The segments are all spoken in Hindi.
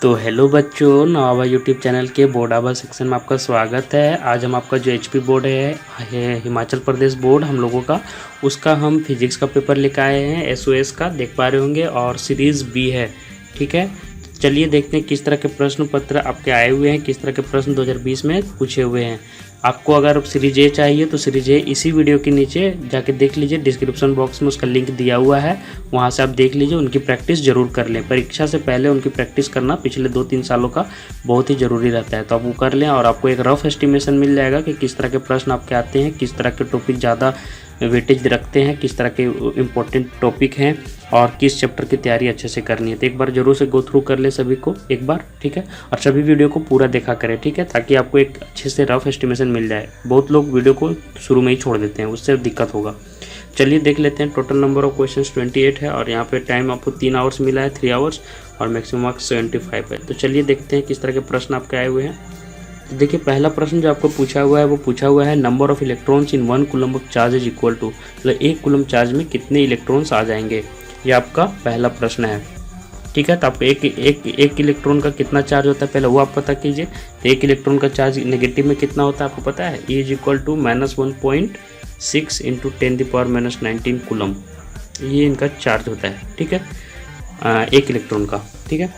तो हेलो बच्चों, नवाबा यूट्यूब चैनल के बोर्डाबा सेक्शन में आपका स्वागत है। आज हम आपका जो एचपी बोर्ड है हिमाचल प्रदेश बोर्ड हम लोगों का, उसका हम फिजिक्स का पेपर लेकर आए हैं। एसओएस का देख पा रहे होंगे और सीरीज़ बी है। ठीक है, चलिए देखते हैं किस तरह के प्रश्न पत्र आपके आए हुए हैं, किस तरह के प्रश्न 2020 में पूछे हुए हैं। आपको अगर सीरीज ए चाहिए तो सीरीज ए इसी वीडियो के नीचे जाके देख लीजिए, डिस्क्रिप्शन बॉक्स में उसका लिंक दिया हुआ है, वहाँ से आप देख लीजिए। उनकी प्रैक्टिस जरूर कर लें, परीक्षा से पहले उनकी प्रैक्टिस करना पिछले 2-3 सालों का बहुत ही ज़रूरी रहता है, तो आप वो कर लें और आपको एक रफ एस्टिमेशन मिल जाएगा कि किस तरह के प्रश्न आपके आते हैं, किस तरह के टॉपिक ज़्यादा वेटेज रखते हैं, किस तरह के इम्पोर्टेंट टॉपिक हैं और किस चैप्टर की तैयारी अच्छे से करनी है। तो एक बार जरूर से गो थ्रू कर ले सभी को एक बार, ठीक है, और सभी वीडियो को पूरा देखा करें, ठीक है, ताकि आपको एक अच्छे से रफ एस्टिमेशन मिल जाए। बहुत लोग वीडियो को शुरू में ही छोड़ देते हैं, उससे दिक्कत होगा। चलिए देख लेते हैं। टोटल नंबर ऑफ क्वेश्चंस 28 है और यहाँ पे टाइम आपको 3 आवर्स मिला है, 3 आवर्स, और मैक्सिमम मार्क्स 75 है। तो चलिए देखते हैं किस तरह के प्रश्न आपके आए हुए हैं। तो देखिए, पहला प्रश्न जो आपको पूछा हुआ है वो पूछा हुआ है number of electrons in 1 coulomb of charge is equal to, मतलब 1 कूलम चार्ज में कितने इलेक्ट्रॉन्स आ जाएंगे, ये आपका पहला प्रश्न है। ठीक है, तो आपको एक इलेक्ट्रॉन का कितना चार्ज होता है पहले वो आप पता कीजिए। तो एक इलेक्ट्रॉन का चार्ज नेगेटिव में कितना होता है आपको पता है, E is equal to -1.6 × 10⁻⁻19 coulomb, ये इनका चार्ज होता है। ठीक है, एक इलेक्ट्रॉन का। ठीक है,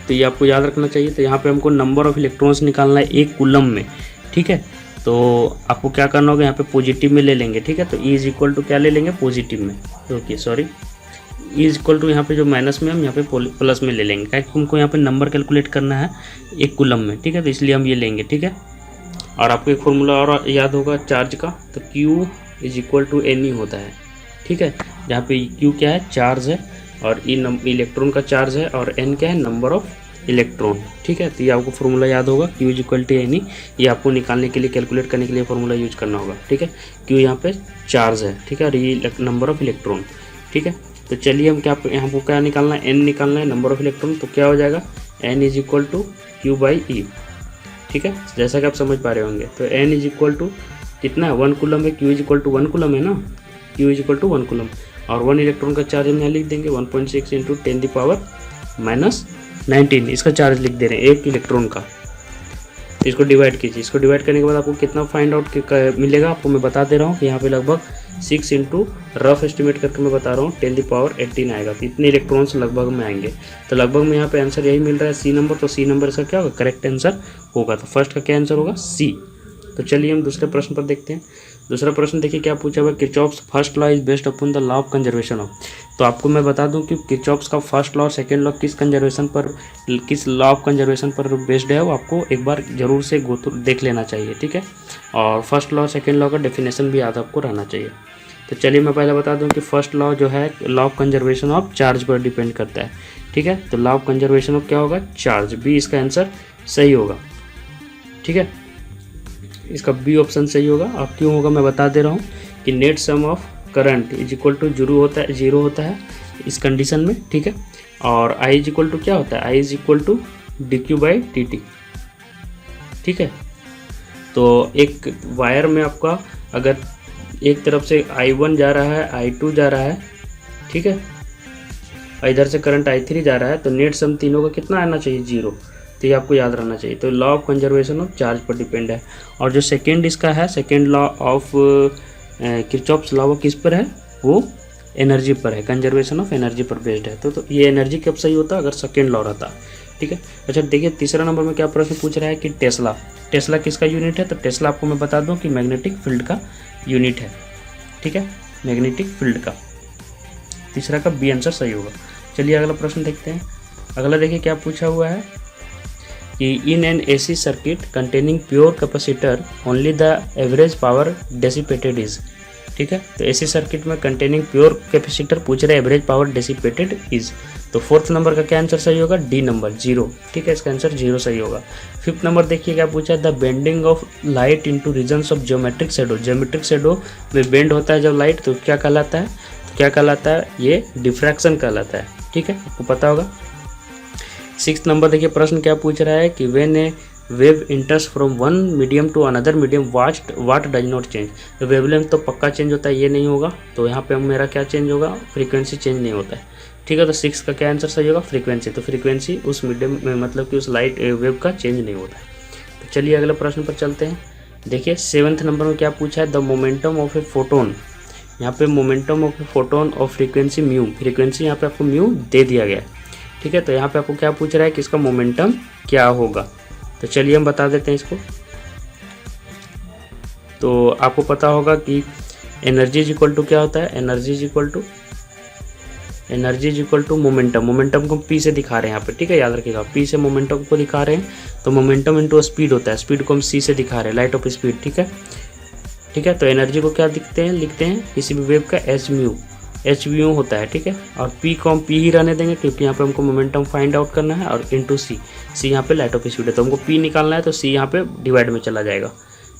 तो ये आपको याद रखना चाहिए। तो यहाँ पे हमको नंबर ऑफ इलेक्ट्रॉन्स निकालना है 1 कूलम में। ठीक है, तो आपको क्या करना होगा, यहाँ पे पॉजिटिव में ले लेंगे। ठीक है, तो E इज इक्वल टू क्या ले लेंगे, पॉजिटिव में। Okay sorry, E is equal to यहाँ पे जो माइनस में हम यहाँ पे प्लस में ले लेंगे, क्योंकि हमको यहाँ पे नंबर कैलकुलेट करना है 1 कूलम में। ठीक है, तो इसलिए हम ये लेंगे। ठीक है, और आपको एक फॉर्मूला और याद होगा चार्ज का, तो Q is equal to NE होता है। ठीक है, जहाँ पे Q क्या है, चार्ज है, और E इलेक्ट्रॉन का चार्ज है, और N क्या है, नंबर ऑफ इलेक्ट्रॉन। ठीक है, तो ये आपको फॉर्मूला याद होगा, Q is equal to NE, ये आपको निकालने के लिए, कैलकुलेट करने के लिए फॉर्मूला यूज करना होगा। ठीक है, Q यहाँ पे चार्ज है, ठीक है, और ये नंबर ऑफ इलेक्ट्रॉन। ठीक है, तो चलिए हम क्या यहाँ पर क्या निकालना है, N निकालना है, नंबर ऑफ इलेक्ट्रॉन। तो क्या हो जाएगा, N is equal to Q/E। ठीक है, जैसा कि आप समझ पा रहे होंगे। तो N इज इक्वल टू कितना है, 1 कूलम है, Q is equal to 1 coulomb है ना, Q is equal to 1 coulomb, और 1 इलेक्ट्रॉन का चार्ज हम यहाँ लिख देंगे 1.6 × 10⁻⁻19, इसका चार्ज लिख दे रहे हैं 1 इलेक्ट्रॉन का। तो इसको डिवाइड कीजिए, इसको डिवाइड करने के बाद आपको कितना फाइंड आउट मिलेगा, आपको मैं बता दे रहा हूँ कि यहाँ पे लगभग 6 × रफ एस्टिमेट करके मैं बता रहा हूँ 10⁻18 आएगा। तो इतने इलेक्ट्रॉन्स लगभग में आएंगे। तो लगभग में यहाँ पे आंसर यही मिल रहा है, C नंबर। तो C नंबर इसका क्या होगा, करेक्ट आंसर होगा। तो फर्स्ट का क्या आंसर होगा, C। तो चलिए हम दूसरे प्रश्न पर देखते हैं। दूसरा प्रश्न देखिए क्या पूछा हुआ है, Kirchhoff's first law is based upon the law of conservation of. तो आपको मैं बता दूं कि किरचॉफ्स का फर्स्ट लॉ और सेकंड लॉ किस लॉ ऑफ कंजर्वेशन पर बेस्ड है, वो आपको एक बार जरूर से देख लेना चाहिए। ठीक है, और फर्स्ट लॉ और सेकंड लॉ का डेफिनेशन भी याद आपको रहना चाहिए। तो चलिए मैं पहले बता दूं कि फर्स्ट लॉ जो है law of conservation of charge पर डिपेंड करता है। ठीक है, तो लॉ ऑफ कंजर्वेशन ऑफ क्या होगा, चार्ज। बी इसका आंसर सही होगा। ठीक है, इसका बी ऑप्शन सही होगा। और क्यों होगा मैं बता दे रहा हूँ कि net sum of current is equal to zero होता है इस कंडीशन में। ठीक है, और आई इज इक्वल टू क्या होता है, I is equal to dQ/dt। ठीक है, तो एक वायर में आपका अगर एक तरफ से I1 जा रहा है, I2 जा रहा है, ठीक है, इधर से करंट I3 जा रहा है, तो नेट सम तीनों का कितना आना चाहिए, 0। तो ये आपको याद रहना चाहिए। तो law of conservation of charge पर डिपेंड है। और जो सेकेंड इसका है, second law of Kirchhoff's law वो किस पर है, वो एनर्जी पर है, कंजर्वेशन ऑफ एनर्जी पर बेस्ड है। तो ये एनर्जी कब सही होता अगर सेकेंड लॉ रहता। ठीक है, अच्छा देखिए तीसरा नंबर में क्या प्रश्न पूछ रहा है कि टेस्ला किसका यूनिट है। तो टेस्ला आपको मैं बता दूं कि मैग्नेटिक फील्ड का यूनिट है। ठीक है, मैग्नेटिक फील्ड का। तीसरा का बी आंसर सही होगा। चलिए अगला प्रश्न देखते हैं। अगला देखिए क्या पूछा हुआ है कि in an AC circuit containing pure capacitor only the average power dissipated is. ठीक है, तो AC सर्किट में कंटेनिंग प्योर कैपेसिटर पूछ रहे एवरेज पावर डेसिपेटेड इज। तो फोर्थ नंबर का क्या आंसर सही होगा, डी नंबर 0। ठीक है, इसका आंसर 0 सही होगा। फिफ्थ नंबर देखिए क्या पूछा है, the bending of light into regions of geometric shadow. Geometric shadow में बेंड होता है जब लाइट, तो क्या कहलाता है, क्या कहलाता है, ये डिफ्रैक्शन कहलाता है। ठीक है, आपको पता होगा। सिक्स्थ नंबर देखिए प्रश्न क्या पूछ रहा है कि when a wave enters from one medium to another medium what does not change. तो वेवलेंथ तो पक्का चेंज होता है, ये नहीं होगा। तो यहाँ पे मेरा क्या चेंज होगा, फ्रीक्वेंसी चेंज नहीं होता है। ठीक है। तो 6 का क्या आंसर सही होगा, फ्रीक्वेंसी। तो फ्रीक्वेंसी उस मीडियम में मतलब कि उस लाइट वेव का चेंज नहीं होता है। तो चलिए अगले प्रश्न पर चलते हैं। देखिए 7वें नंबर में क्या पूछा है, the momentum of a photon. यहाँ पे मोमेंटम ऑफ ए फोटोन और फ्रीक्वेंसी म्यू, फ्रीक्वेंसी यहाँ पे आपको म्यू दे दिया गया है, ठीक है। तो यहाँ पे आपको क्या पूछ रहा है कि इसका मोमेंटम क्या होगा। तो चलिए हम बता देते हैं इसको। तो आपको पता होगा कि एनर्जी इज इक्वल टू क्या होता है, energy is equal to momentum. Momentum को पी से दिखा रहे हैं यहाँ पे, ठीक है, याद रखिएगा, पी से मोमेंटम को दिखा रहे हैं। तो मोमेंटम इनटू स्पीड होता है, स्पीड को हम सी से दिखा रहे हैं, लाइट ऑफ स्पीड, ठीक है। तो एनर्जी को क्या लिखते हैं किसी भी वेव का एच म्यू होता है, ठीक है। और पी को हम पी ही रहने देंगे क्योंकि यहाँ पे हमको मोमेंटम फाइंड आउट करना है, और इनटू सी यहाँ पे लाइट ऑफ स्पीड है, तो हमको पी निकालना है, तो सी यहाँ पे डिवाइड में चला जाएगा,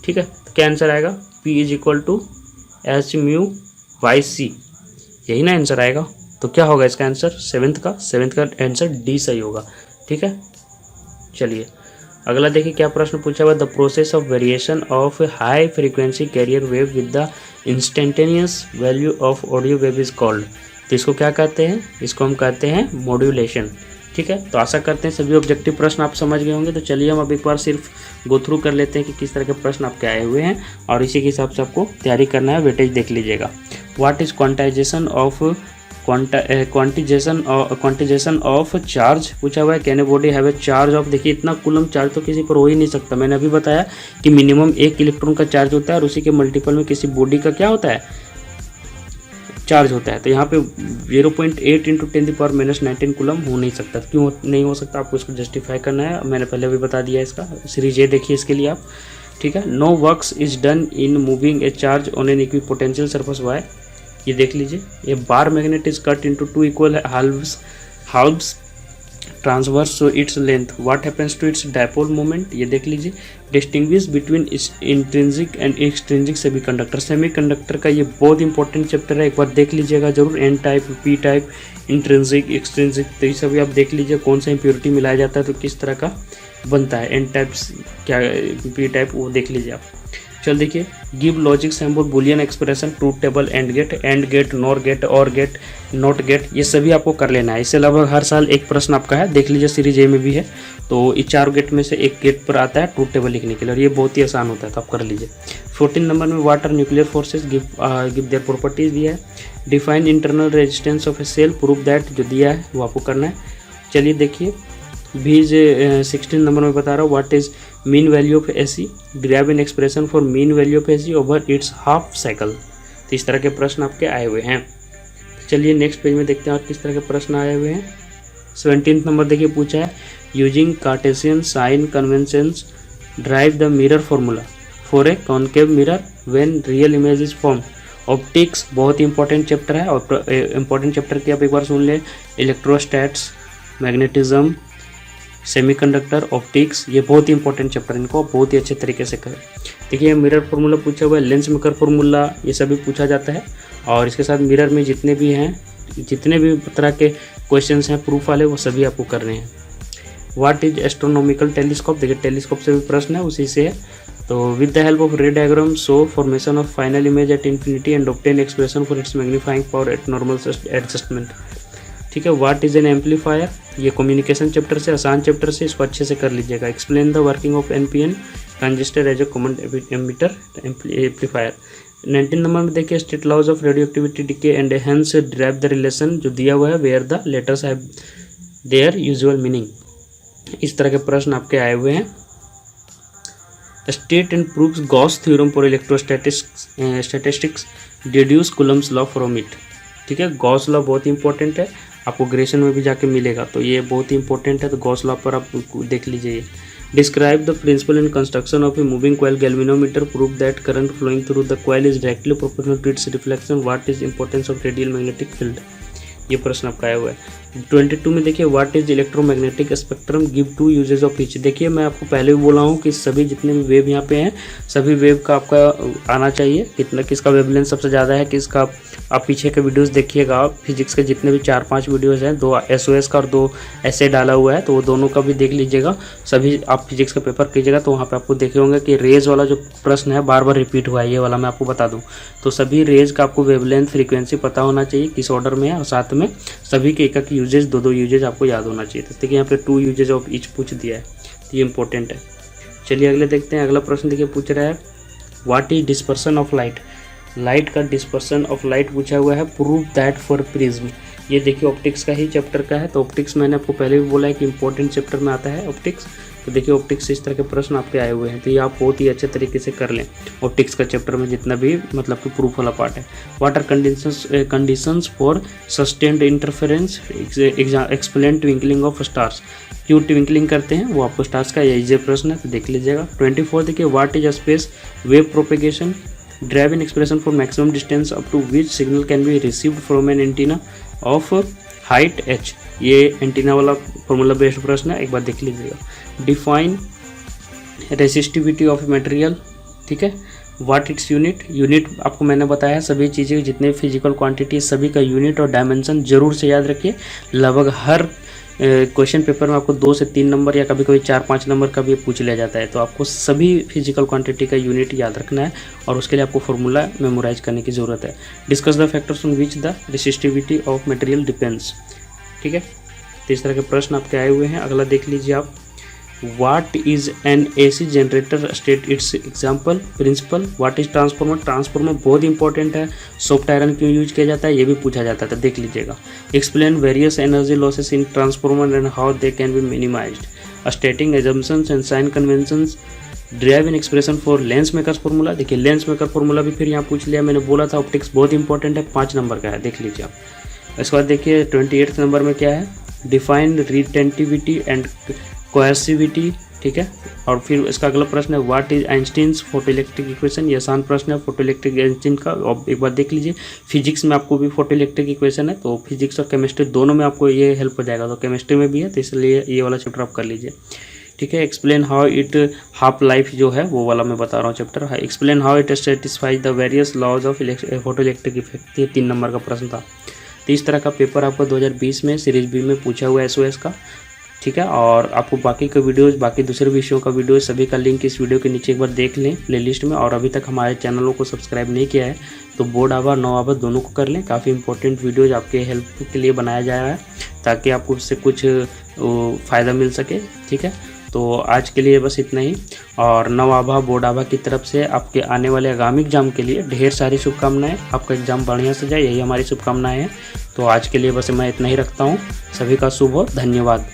ठीक है। तो क्या आंसर आएगा, p is equal to h mu by c, यही ना आंसर आएगा। तो क्या होगा इसका आंसर, 7th का आंसर डी सही होगा, ठीक है। चलिए अगला देखिए क्या प्रश्न पूछा हुआ, the process of variation of high frequency carrier wave with the instantaneous value of audio wave is called. तो इसको क्या कहते हैं, इसको हम कहते हैं मॉड्यूलेशन, ठीक है। तो आशा करते हैं सभी ऑब्जेक्टिव प्रश्न आप समझ गए होंगे। तो चलिए हम अब एक बार सिर्फ गो थ्रू कर लेते हैं कि किस तरह के प्रश्न आपके आए हुए हैं, और इसी के हिसाब से आपको तैयारी करना है, वेटेज देख लीजिएगा। What is quantization of charge पूछा हुआ है, can a body have a charge of, देखिए इतना कूलम चार्ज तो किसी पर हो ही नहीं सकता। मैंने अभी बताया कि मिनिमम 1 इलेक्ट्रॉन का चार्ज होता है, और उसी के मल्टीपल में किसी बॉडी का क्या होता है, चार्ज होता है। तो यहाँ पे 0.8 इंटू 10⁻⁻19 कूलम हो नहीं सकता। क्यों नहीं हो सकता, आपको इसको जस्टिफाई करना है, मैंने पहले भी बता दिया इसका, सीरीज ए देखिए इसके लिए आप, ठीक है। No works is done in moving a charge on an equipotential surface why, ये देख लीजिए, ये bar magnet is cut into 2 equal halves transverse so its length, what happens to its dipole moment, ये देख लीजिए। Distinguish between intrinsic and extrinsic semiconductor, semiconductor का ये बहुत इंपॉर्टेंट चैप्टर है, एक बार देख लीजिएगा जरूर। N type, P type, intrinsic, extrinsic, तो ये सभी आप देख लीजिए, कौन सा इम्प्योरिटी मिलाया जाता है तो किस तरह का बनता है। एन टाइप क्या, पी टाइप, वो देख लीजिए आप। चल देखिए, give logic symbol, Boolean expression, truth table, and gate, nor gate, or gate, not gate, ये सभी आपको कर लेना है। इससे लगभग हर साल एक प्रश्न आपका है, देख लीजिए सीरीज ए में भी है। तो इस 4 गेट में से एक गेट पर आता है ट्रूथ टेबल लिखने के लिए, और ये बहुत ही आसान होता है, तो आप कर लीजिए। 14 नंबर में what are nuclear forces, give their properties दिया है। Define internal resistance of a cell, prove that, जो दिया है वो आपको करना है। चलिए देखिए, भी 16 नंबर में बता रहा हूँ, what is mean value of AC, derive an expression for mean value of AC over it's half cycle. तो इस तरह के प्रश्न आपके आए हुए हैं। चलिए नेक्स्ट पेज में देखते हैं और किस तरह के प्रश्न आए हुए हैं। 17 नंबर देखिए पूछा है, using Cartesian sign conventions derive the mirror formula for a concave mirror when real image is form. Optics बहुत ही इंपॉर्टेंट चैप्टर है, और इंपॉर्टेंट चैप्टर की आप एक बार सुन ले, इलेक्ट्रोस्टैट्स, मैग्नेटिज्म, सेमीकंडक्टर, ऑप्टिक्स, ये बहुत ही इंपॉर्टेंट चैप्टर, इनको बहुत ही अच्छे तरीके से करें। देखिए मिरर फार्मूला पूछा हुआ है, लेंस मेकर फार्मूला, ये सभी पूछा जाता है। और इसके साथ मिरर में जितने भी तरह के क्वेश्चंस हैं प्रूफ वाले, वो सभी आपको करने हैं। व्हाट इज एस्ट्रोनॉमिकल टेलीस्कोप, देखिए टेलीस्कोप से भी प्रश्न है, उसी से है। तो with the help of ray diagram show formation of final image at infinity and obtain expression for its magnifying power at normal adjustment, ठीक है। व्हाट इज एन एम्पलीफायर, ये कम्युनिकेशन चैप्टर से, आसान चैप्टर से, इसको अच्छे से कर लीजिएगा। Explain the working of NPN transistor as a common emitter amplifier. 19 number में देखिए, state laws of radioactivity decay and hence derive the relation, जो दिया हुआ है, where the letters have their usual meaning. इस तरह के प्रश्न आपके आए हुए हैं। State and proves Gauss theorem for electrostatistics, deduce Coulomb's law from it, ठीक है। गॉस लॉ बहुत इंपॉर्टेंट है, आपको ग्रेजुएशन में भी जाके मिलेगा, तो ये बहुत ही इंपॉर्टेंट है, तो गॉस लॉ पर आप देख लीजिए। Describe the principle and construction of a moving coil galvanometer, prove that current flowing through the coil is directly proportional to its reflection, what is importance of radial magnetic field, ये प्रश्न आपका आया हुआ है। 22 में देखिए what is electromagnetic spectrum give two uses of each. देखिए मैं आपको पहले भी बोला हूँ कि सभी जितने भी वेव यहाँ पे हैं सभी वेव का आपका आना चाहिए, कितना किसका वेवलेंथ सबसे ज़्यादा है किसका। आप पीछे के वीडियोस देखिएगा, फिजिक्स के जितने भी 4-5 वीडियोस हैं, 2 SOS का और 2 ऐसे डाला हुआ है, तो वो दोनों का भी देख लीजिएगा। सभी आप फिजिक्स का पेपर कीजिएगा तो वहाँ पे आपको देखे होंगे कि रेज वाला जो प्रश्न है बार बार रिपीट हुआ है, ये वाला मैं आपको बता दूँ। तो सभी रेज का आपको वेवलेंथ फ्रीक्वेंसी पता होना चाहिए किस ऑर्डर में है, और साथ में सभी के एक यूजेज 2-2 यूजेज आपको याद होना चाहिए। तो देखिए यहाँ पे 2 यूजेज ऑफ ईच पूछ दिया है, तो ये इंपॉर्टेंट है। चलिए अगले देखते हैं। अगला प्रश्न देखिए पूछ रहा है what is dispersion of light. Light का डिस्पर्सन ऑफ लाइट पूछा हुआ है। Prove that for prism. ये देखिए ऑप्टिक्स का ही चैप्टर का है, तो ऑप्टिक्स मैंने आपको पहले भी बोला है कि इंपॉर्टेंट चैप्टर में आता है ऑप्टिक्स। तो देखिए ऑप्टिक्स से इस तरह के प्रश्न आपके आए हुए हैं, तो ये आप बहुत ही अच्छे तरीके से कर लें। ऑप्टिक्स का चैप्टर में जितना भी मतलब कि प्रूफ वाला पार्ट है। What are conditions for sustained interference, explain twinkling of stars. क्यों ट्विंकलिंग करते हैं वो आपको स्टार्स का यही प्रश्न है, तो देख लीजिएगा। 24 देखिए what is space wave propagation, derive in expression for maximum distance up to which signal can be received from an antenna of height h। ये एंटीना वाला फॉर्मूला बेस्ड प्रश्न है, एक बार देख लीजिएगा। डिफाइन रेसिस्टिविटी ऑफ मटेरियल, ठीक है। व्हाट इट्स यूनिट, यूनिट आपको मैंने बताया है सभी चीज़ें जितने फिजिकल क्वांटिटी सभी का यूनिट और डायमेंशन जरूर से याद रखिए। लगभग हर क्वेश्चन पेपर में आपको 2 से 3 नंबर या कभी कभी 4-5 नंबर का भी पूछ लिया जाता है, तो आपको सभी फिजिकल क्वांटिटी का यूनिट याद रखना है और उसके लिए आपको फॉर्मूला मेमोराइज करने की ज़रूरत है। Discuss the factors on which the resistivity of material depends, ठीक है। तो इस तरह के प्रश्न आपके आए हुए हैं। अगला देख लीजिए आप। What is an AC generator, state its example principle. What is transformer, transformer बहुत इंपॉर्टेंट है। सॉफ्ट आयरन क्यों यूज किया जाता है ये भी पूछा जाता है, तो देख लीजिएगा। Explain various energy losses in transformer and how they can be minimised. Stating assumptions and sign conventions, derive in expression for lens makers formula. देखिए लेंस मेकर फॉर्मूला भी फिर यहाँ पूछ लिया, मैंने बोला था ऑप्टिक्स बहुत इंपॉर्टेंट है, 5 नंबर का है, देख लीजिए आप। इसके बाद देखिए 28 नंबर में क्या है, डिफाइन रिटेंटिविटी एंड कोएर्सिविटी, ठीक है। और फिर इसका अगला प्रश्न है what is Einstein's photoelectric equation. ये आसान प्रश्न है फोटोइलेक्ट्रिक आइंस्टीन का, एक बार देख लीजिए। फिजिक्स में आपको भी फोटोइलेक्ट्रिक इक्वेशन है, तो फिजिक्स और केमिस्ट्री दोनों में आपको ये हेल्प हो जाएगा, तो केमिस्ट्री में भी है, तो इसलिए ये वाला चैप्टर आप कर लीजिए, ठीक है। Explain how it half life जो है वो वाला मैं बता रहा हूँ चैप्टर है। Explain how it satisfies the various laws of photoelectric effect, ये 3 नंबर का प्रश्न था। तो इस तरह का पेपर आपको 2020 में सीरीज बी में पूछा हुआ है SOS का, ठीक है। और आपको बाकी के वीडियोस, बाकी दूसरे विषयों का वीडियो सभी का लिंक इस वीडियो के नीचे एक बार देख लें प्लेलिस्ट में। और अभी तक हमारे चैनलों को सब्सक्राइब नहीं किया है तो बोर्ड आवर 9 आवर दोनों को कर लें। काफ़ी इंपॉर्टेंट वीडियोज आपके हेल्प के लिए बनाया जा रहा है ताकि आपको उससे कुछ फ़ायदा मिल सके, ठीक है। तो आज के लिए बस इतना ही। और नवाभा बोर्ड आभा की तरफ से आपके आने वाले आगामी एग्जाम के लिए ढेर सारी शुभकामनाएं। आपका एग्ज़ाम बढ़िया से जाए, यही हमारी शुभकामनाएं हैं। तो आज के लिए बस मैं इतना ही रखता हूँ। सभी का शुभ हो, धन्यवाद।